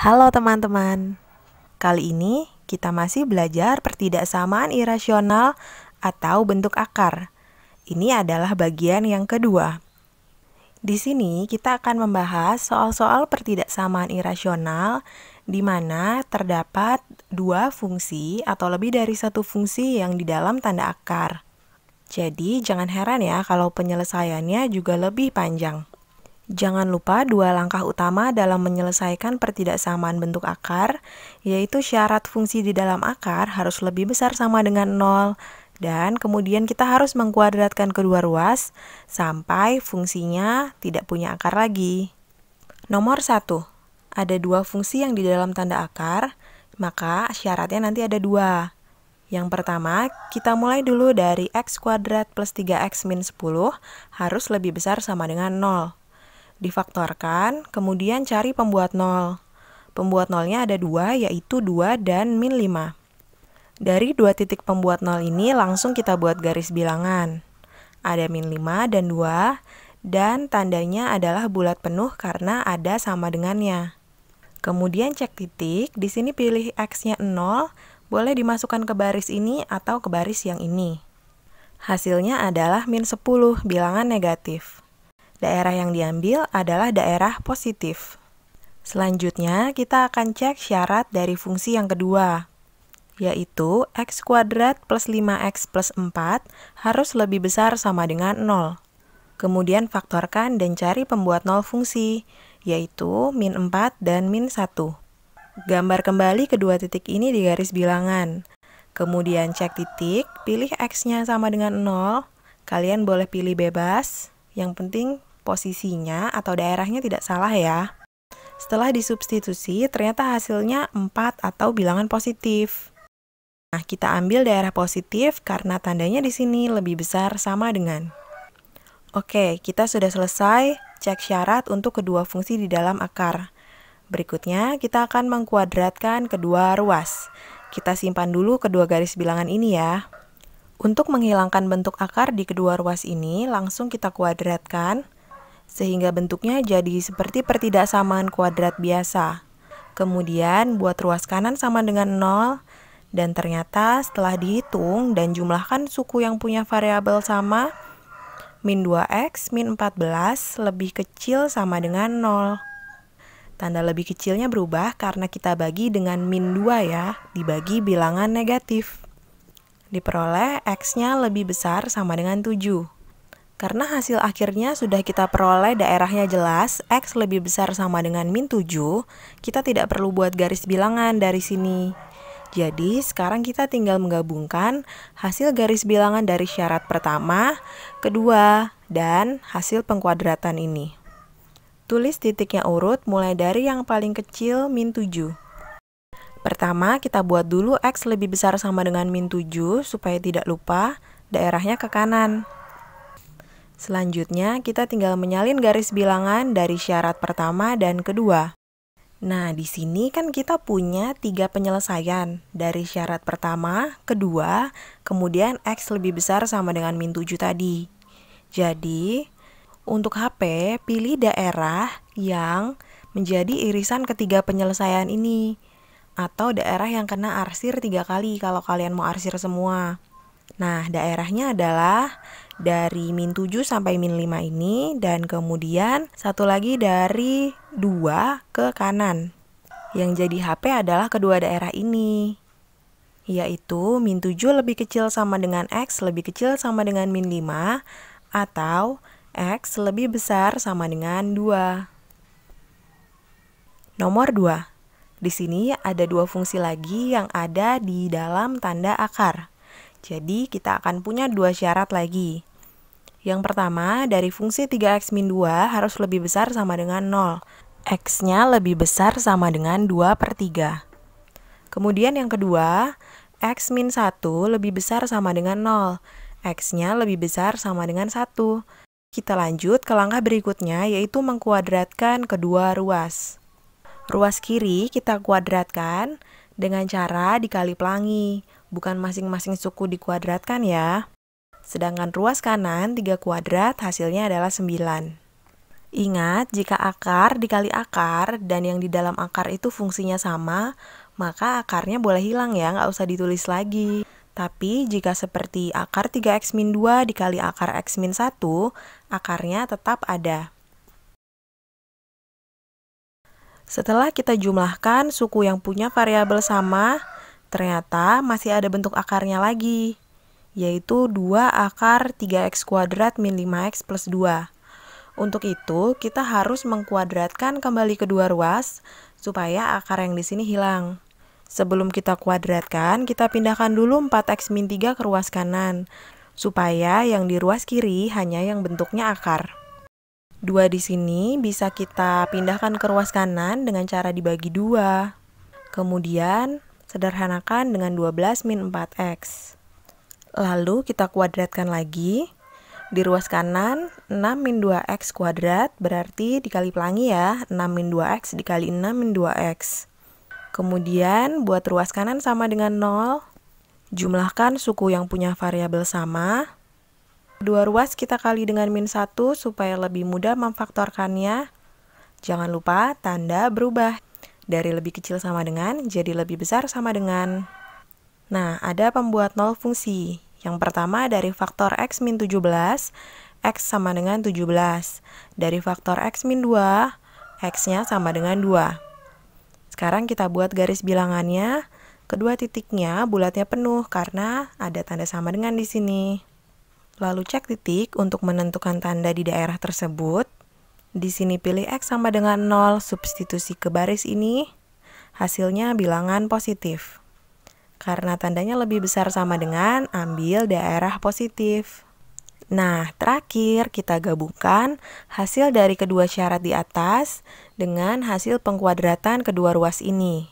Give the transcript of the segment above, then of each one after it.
Halo teman-teman, kali ini kita masih belajar pertidaksamaan irasional atau bentuk akar. Ini adalah bagian yang kedua. Di sini kita akan membahas soal-soal pertidaksamaan irasional di mana terdapat dua fungsi atau lebih dari satu fungsi yang di dalam tanda akar. Jadi jangan heran ya kalau penyelesaiannya juga lebih panjang. Jangan lupa dua langkah utama dalam menyelesaikan pertidaksamaan bentuk akar, yaitu syarat fungsi di dalam akar harus lebih besar sama dengan 0, dan kemudian kita harus mengkuadratkan kedua ruas sampai fungsinya tidak punya akar lagi. Nomor 1, ada dua fungsi yang di dalam tanda akar, maka syaratnya nanti ada dua. Yang pertama, kita mulai dulu dari x kuadrat plus 3x min 10 harus lebih besar sama dengan 0. Difaktorkan, kemudian cari pembuat 0. Pembuat 0-nya ada 2, yaitu 2 dan min 5. Dari dua titik pembuat 0 ini langsung kita buat garis bilangan. Ada min 5 dan 2, dan tandanya adalah bulat penuh karena ada sama dengannya. Kemudian cek titik, di sini pilih x-nya 0, boleh dimasukkan ke baris ini atau ke baris yang ini. Hasilnya adalah min 10, bilangan negatif. Daerah yang diambil adalah daerah positif. Selanjutnya, kita akan cek syarat dari fungsi yang kedua, yaitu x kuadrat plus 5x plus 4 harus lebih besar sama dengan 0. Kemudian faktorkan dan cari pembuat 0 fungsi, yaitu min 4 dan min 1. Gambar kembali kedua titik ini di garis bilangan. Kemudian cek titik, pilih x-nya sama dengan 0. Kalian boleh pilih bebas, yang penting posisinya atau daerahnya tidak salah ya. Setelah disubstitusi, ternyata hasilnya 4 atau bilangan positif. Nah, kita ambil daerah positif karena tandanya di sini lebih besar sama dengan. Oke, kita sudah selesai cek syarat untuk kedua fungsi di dalam akar. Berikutnya, kita akan mengkuadratkan kedua ruas. Kita simpan dulu kedua garis bilangan ini ya. Untuk menghilangkan bentuk akar di kedua ruas ini, langsung kita kuadratkan, sehingga bentuknya jadi seperti pertidaksamaan kuadrat biasa. Kemudian buat ruas kanan sama dengan 0, dan ternyata setelah dihitung dan jumlahkan suku yang punya variabel sama, min 2x min 14 lebih kecil sama dengan 0. Tanda lebih kecilnya berubah karena kita bagi dengan min 2 ya, dibagi bilangan negatif. Diperoleh x-nya lebih besar sama dengan 7. Karena hasil akhirnya sudah kita peroleh daerahnya jelas, x lebih besar sama dengan min 7, kita tidak perlu buat garis bilangan dari sini. Jadi, sekarang kita tinggal menggabungkan hasil garis bilangan dari syarat pertama, kedua, dan hasil pengkuadratan ini. Tulis titiknya urut mulai dari yang paling kecil min 7. Pertama, kita buat dulu x lebih besar sama dengan min 7, supaya tidak lupa daerahnya ke kanan. Selanjutnya, kita tinggal menyalin garis bilangan dari syarat pertama dan kedua. Nah, di sini kan kita punya 3 penyelesaian. Dari syarat pertama, kedua, kemudian x lebih besar sama dengan min 7 tadi. Jadi, untuk HP, pilih daerah yang menjadi irisan ketiga penyelesaian ini. Atau daerah yang kena arsir 3 kali kalau kalian mau arsir semua. Nah, daerahnya adalah dari min 7 sampai min 5 ini, dan kemudian satu lagi dari 2 ke kanan. Yang jadi HP adalah kedua daerah ini, yaitu min 7 lebih kecil sama dengan x lebih kecil sama dengan min 5, atau x lebih besar sama dengan 2. Nomor 2. Di sini ada dua fungsi lagi yang ada di dalam tanda akar. Jadi, kita akan punya dua syarat lagi. Yang pertama, dari fungsi 3x min 2 harus lebih besar sama dengan 0. X-nya lebih besar sama dengan 2/3. Kemudian yang kedua, x min 1 lebih besar sama dengan 0. X-nya lebih besar sama dengan 1. Kita lanjut ke langkah berikutnya, yaitu mengkuadratkan kedua ruas. Ruas kiri kita kuadratkan dengan cara dikali pelangi, bukan masing-masing suku dikuadratkan ya. Sedangkan ruas kanan 3 kuadrat hasilnya adalah 9. Ingat, jika akar dikali akar dan yang di dalam akar itu fungsinya sama, maka akarnya boleh hilang ya, nggak usah ditulis lagi. Tapi jika seperti akar 3x-2 dikali akar x-1, akarnya tetap ada. Setelah kita jumlahkan suku yang punya variabel sama, ternyata masih ada bentuk akarnya lagi, yaitu 2 akar 3x kuadrat min 5x plus 2. Untuk itu, kita harus mengkuadratkan kembali kedua ruas supaya akar yang di sini hilang. Sebelum kita kuadratkan, kita pindahkan dulu 4x min 3 ke ruas kanan, supaya yang di ruas kiri hanya yang bentuknya akar. 2 di sini bisa kita pindahkan ke ruas kanan dengan cara dibagi 2. Kemudian, sederhanakan dengan 12 min 4x. Lalu kita kuadratkan lagi. Di ruas kanan, 6 min 2x kuadrat berarti dikali pelangi ya, 6 min 2x dikali 6 min 2x. Kemudian, buat ruas kanan sama dengan 0, jumlahkan suku yang punya variabel sama. Dua ruas kita kali dengan min 1 supaya lebih mudah memfaktorkannya. Jangan lupa tanda berubah. Dari lebih kecil sama dengan, jadi lebih besar sama dengan. Nah, ada pembuat 0 fungsi. Yang pertama dari faktor x min 17, x sama dengan 17. Dari faktor x min 2, x-nya sama dengan 2. Sekarang kita buat garis bilangannya. Kedua titiknya bulatnya penuh karena ada tanda sama dengan di sini. Lalu cek titik untuk menentukan tanda di daerah tersebut. Di sini pilih x sama dengan 0, substitusi ke baris ini. Hasilnya bilangan positif. Karena tandanya lebih besar sama dengan, ambil daerah positif. Nah, terakhir kita gabungkan hasil dari kedua syarat di atas dengan hasil pengkuadratan kedua ruas ini.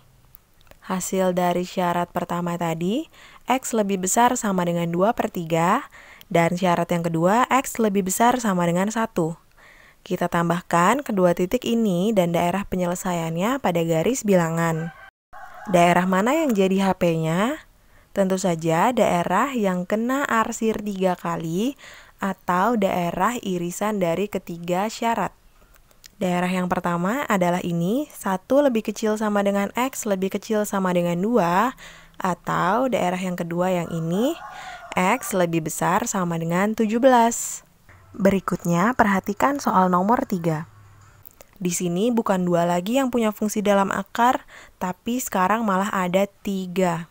Hasil dari syarat pertama tadi, x lebih besar sama dengan 2/3, dan syarat yang kedua, x lebih besar sama dengan 1. Kita tambahkan kedua titik ini dan daerah penyelesaiannya pada garis bilangan. Daerah mana yang jadi HP-nya? Tentu saja daerah yang kena arsir 3 kali atau daerah irisan dari ketiga syarat. Daerah yang pertama adalah ini, 1 lebih kecil sama dengan x lebih kecil sama dengan 2, atau daerah yang kedua yang ini, x lebih besar sama dengan 17. Berikutnya, perhatikan soal nomor 3. Di sini bukan 2 lagi yang punya fungsi dalam akar, tapi sekarang malah ada 3.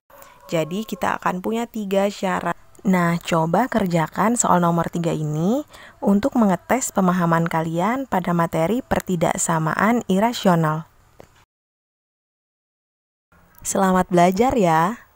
Jadi kita akan punya 3 syarat. Nah, coba kerjakan soal nomor 3 ini untuk mengetes pemahaman kalian pada materi pertidaksamaan irasional. Selamat belajar ya!